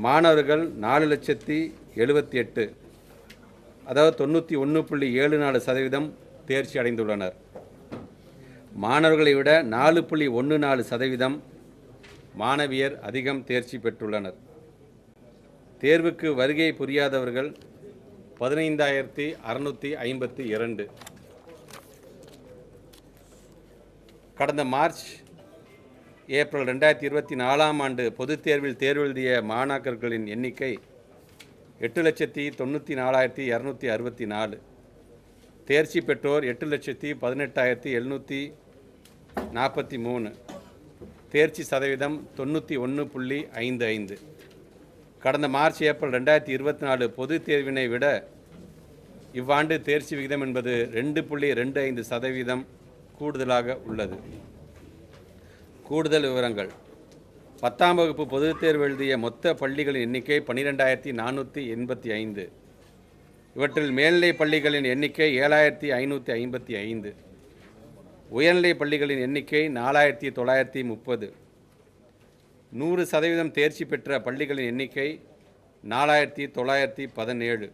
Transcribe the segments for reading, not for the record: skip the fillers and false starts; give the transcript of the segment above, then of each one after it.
மாணவர்கள் 4,78,000 அதாவது 91.74% தேர்ச்சி அடைந்துள்ளனர். மாணவர்களை விட 4.14% மாணவியர் அதிகம் தேர்ச்சி பெற்றுள்ளனர். தேர்வுக்கு வருகை புரியாதவர்கள் 15,652. கடந்த மார்ச் ஏப்ரல் 2024 ஆண்டு பொதுத் தேர்வில் தேர்வு எழுதிய மாணாக்கர்களின் எண்ணிக்கை 8,94,264. தேர்ச்சி பெற்றோர் 8,18,743. தேர்ச்சி சதவீதம் 91.55. கடந்த மார்ச் ஏப்ரல் 2024 பொதுத் தேர்வினை விட இவ்வாண்டு தேர்ச்சி விகிதம் என்பது 2.25% கூடுதலாக உள்ளது. கூடுதல் விவரங்கள்: 10ஆம் வகுப்பு பொதுத் தேர்வு எழுதிய மொத்த பள்ளிகளின் எண்ணிக்கை 12,485. இவற்றில் மேல்நிலைப் பள்ளிகளின் எண்ணிக்கை 7,555. உயர்நிலைப் பள்ளிகளின் எண்ணிக்கை 4,930. 100% தேர்ச்சி பெற்ற பள்ளிகளின் எண்ணிக்கை 4,917.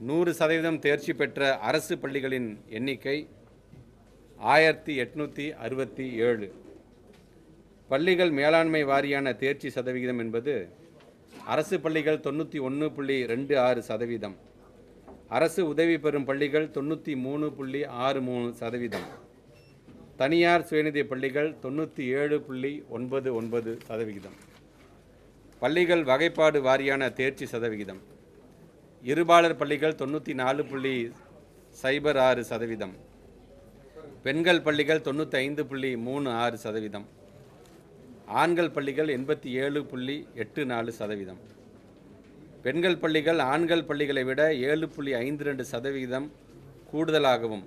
100% தேர்ச்சி பெற்ற அரசு பள்ளிகளின் எண்ணிக்கை 1,867. பள்ளிகள் மேலாண்மை வாரியான தேர்ச்சி சதவிகிதம் என்பது அரசு பள்ளிகள் 91.26%, அரசு உதவி பெறும் பள்ளிகள் 93.63%, தனியார் சுயநிதி பள்ளிகள் 97.99%. பள்ளிகள் வகைப்பாடு வாரியான தேர்ச்சி சதவிகிதம்: இருபாலர் பள்ளிகள் 94.06%, பெண்கள் பள்ளிகள் 95.36%, ஆண்கள் பள்ளிகள் 87.84%. பெண்கள் பள்ளிகள் ஆண்கள் பள்ளிகளை விட 7.52% கூடுதலாகவும்,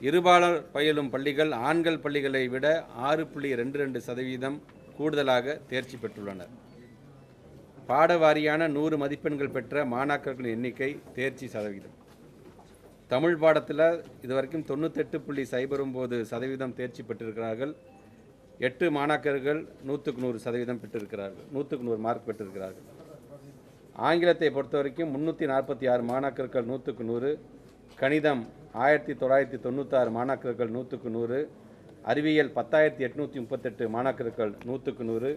இருபாலர் பயிலும் பள்ளிகள் ஆண்கள் பள்ளிகளை விட 6.22% கூடுதலாக தேர்ச்சி பெற்றுள்ளனர். பாடவாரியான 100 மதிப்பெண்கள் பெற்ற மாணாக்கர்களின் எண்ணிக்கை, தேர்ச்சி சதவீதம்: தமிழ் பாடத்தில் இதுவரைக்கும் 98.09% தேர்ச்சி பெற்றிருக்கிறார்கள். 8 மாணாக்கர்கள் 100க்கு 100% பெற்றிருக்கிறார்கள், 100க்கு 100 மார்க் பெற்றிருக்கிறார்கள். ஆங்கிலத்தை பொறுத்த வரைக்கும் 346 மாணாக்கர்கள் 100க்கு 100, கணிதம் 1996 மாணாக்கர்கள் 100க்கு 100, அறிவியல் 10,838 மாணாக்கர்கள் 100க்கு 100,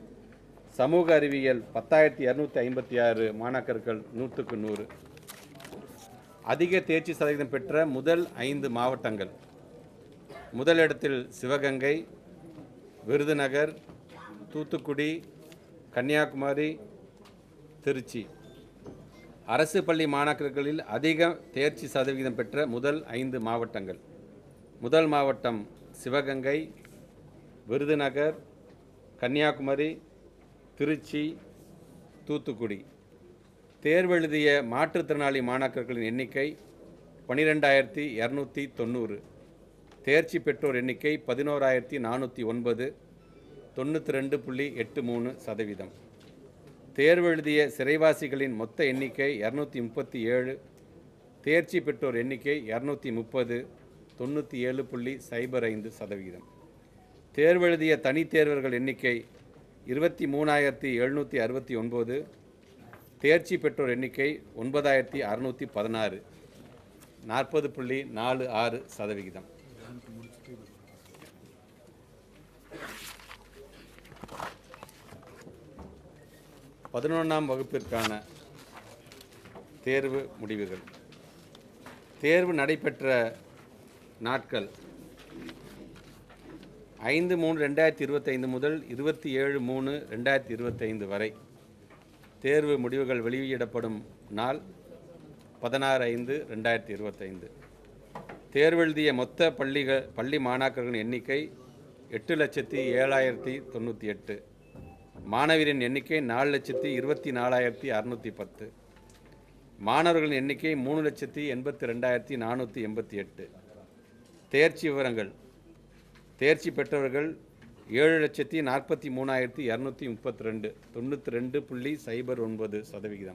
சமூக அறிவியல் 10,256 மாணாக்கர்கள் 100க்கு 100. அதிக தேர்ச்சி சதவீதம் பெற்ற முதல் 5 மாவட்டங்கள்: முதலிடத்தில் சிவகங்கை, விருதுநகர், தூத்துக்குடி, கன்னியாகுமரி, திருச்சி. அரசு பள்ளி மாணாக்கர்களில் அதிக தேர்ச்சி சதவிகிதம் பெற்ற முதல் 5 மாவட்டங்கள்: முதல் மாவட்டம் சிவகங்கை, விருதுநகர், கன்னியாகுமரி, திருச்சி, தூத்துக்குடி. தேர்வு எழுதிய மாற்றுத்திறனாளி மாணாக்கர்களின் எண்ணிக்கை 12,290. தேர்ச்சி பெற்றோர் எண்ணிக்கை 11,409, 92.83%. தேர்வு எழுதிய சிறைவாசிகளின் மொத்த எண்ணிக்கை 237. தேர்ச்சி பெற்றோர் எண்ணிக்கை 230, 97.05%. தேர்வு எழுதிய தனித் தேர்வர்கள் எண்ணிக்கை 23,769. தேர்ச்சி பெற்றோர் எண்ணிக்கை 9,616, 40.46%. 11ஆம் வகுப்பிற்கான தேர்வு முடிவுகள். தேர்வு நடைபெற்ற நாட்கள் 5/3/2025 முதல் 27/3/2025 வரை. தேர்வு முடிவுகள் வெளியிடப்படும் நாள் 16/5/2025. தேர்வு எழுதிய மொத்த பள்ளி மாணாக்கர்களின் எண்ணிக்கை 8,07,098. மாணவியரின் எண்ணிக்கை 4,24,610. மாணவர்களின் எண்ணிக்கை 3,82,488. தேர்ச்சி விவரங்கள்: தேர்ச்சி பெற்றவர்கள் 7,43,232, 92.09%.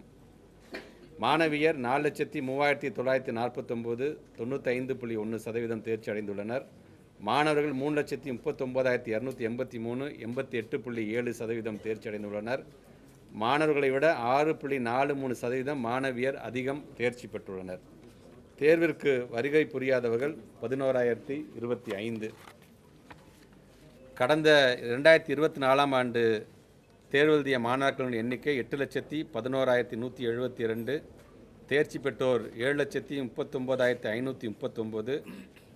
மாணவியர் 4,03,949, 95.1% தேர்ச்சி அடைந்துள்ளனர். மாணவர்கள் 3,39,283, 88.7% தேர்ச்சி அடைந்துள்ளனர். மாணவர்களை விட 6.43% மாணவியர் அதிகம் தேர்ச்சி பெற்றுள்ளனர். தேர்விற்கு வருகை புரியாதவர்கள் 11,025. கடந்த 2024ஆம் ஆண்டு தேர்வு எழுதிய மாணாக்கர்களின் எண்ணிக்கை 8,11,172. தேர்ச்சி பெற்றோர் 7,39,539.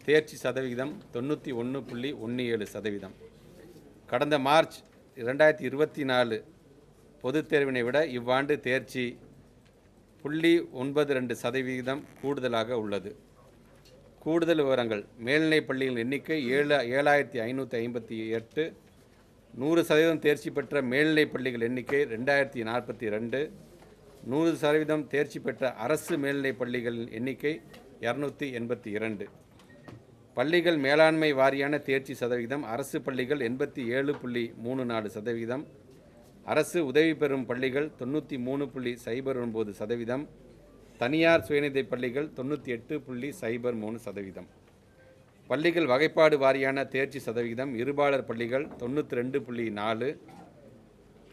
தேர்ச்சி சதவிகிதம் 91.17%. கடந்த மார்ச் 2024 பொதுத் தேர்வினை விட இவ்வாண்டு தேர்ச்சி 0.92% கூடுதலாக உள்ளது. கூடுதல் விவரங்கள்: மேல்நிலைப் பள்ளிகளின் எண்ணிக்கை 7,558. 100% தேர்ச்சி பெற்ற மேல்நிலைப் பள்ளிகள் எண்ணிக்கை 2,042. 100% தேர்ச்சி பெற்ற அரசு மேல்நிலைப் பள்ளிகளின் எண்ணிக்கை 282. பள்ளிகள் மேலாண்மை வாரியான தேர்ச்சி சதவிகிதம்: அரசு பள்ளிகள் 87.34%. அரசு உதவி பெறும் பள்ளிகள் 93.09%. தனியார் சுயநிதி பள்ளிகள் 98.03%. பள்ளிகள் வகைப்பாடு வாரியான தேர்ச்சி சதவிகிதம்: இருபாலர் பள்ளிகள் 92.4%.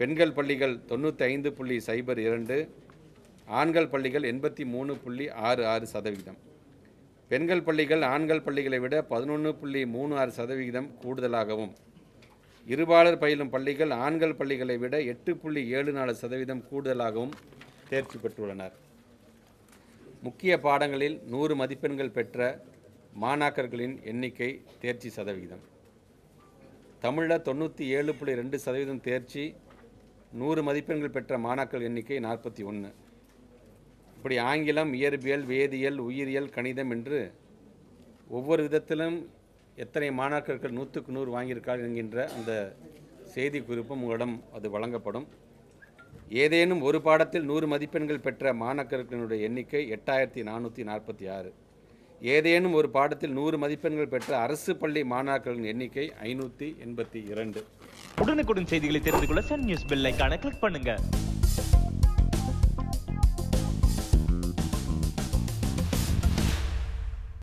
பெண்கள் பள்ளிகள் 95.02%. ஆண்கள் பள்ளிகள் 83.66%. பெண்கள் பள்ளிகள் ஆண்கள் பள்ளிகளை விட 11.36% கூடுதலாகவும், இருபாலர் பயிலும் பள்ளிகள் ஆண்கள் பள்ளிகளை விட 8.74% கூடுதலாகவும் தேர்ச்சி பெற்றுள்ளனர். முக்கிய பாடங்களில் 100 மதிப்பெண்கள் பெற்ற மாணாக்கர்களின் எண்ணிக்கை தேர்ச்சி சதவிகிதம்: தமிழில் 97.2% தேர்ச்சி. 100 மதிப்பெண்கள் பெற்ற மாணாக்கர் எண்ணிக்கை 41. இப்படி ஆங்கிலம், இயற்பியல், வேதியியல், உயிரியல், கணிதம் என்று ஒவ்வொரு விதத்திலும் எத்தனை மாணாக்கர்கள் 100க்கு 100 வாங்கியிருக்கார்கள் என்கின்ற அந்த செய்தி குறிப்பும் உங்களிடம் அது வழங்கப்படும். ஏதேனும் ஒரு பாடத்தில் 100 மதிப்பெண்கள் பெற்ற மாணாக்கர்களுடைய எண்ணிக்கை 8,446. ஏதேனும் ஒரு பாடத்தில் 100 மதிப்பெண்கள் பெற்ற அரசு பள்ளி மாணாக்கர்களின் எண்ணிக்கை 582. உடனுக்குடன் செய்திகளை தெரிந்து கொள்ள சன் நியூஸ் பெல் ஐகானை கிளிக் பண்ணுங்க.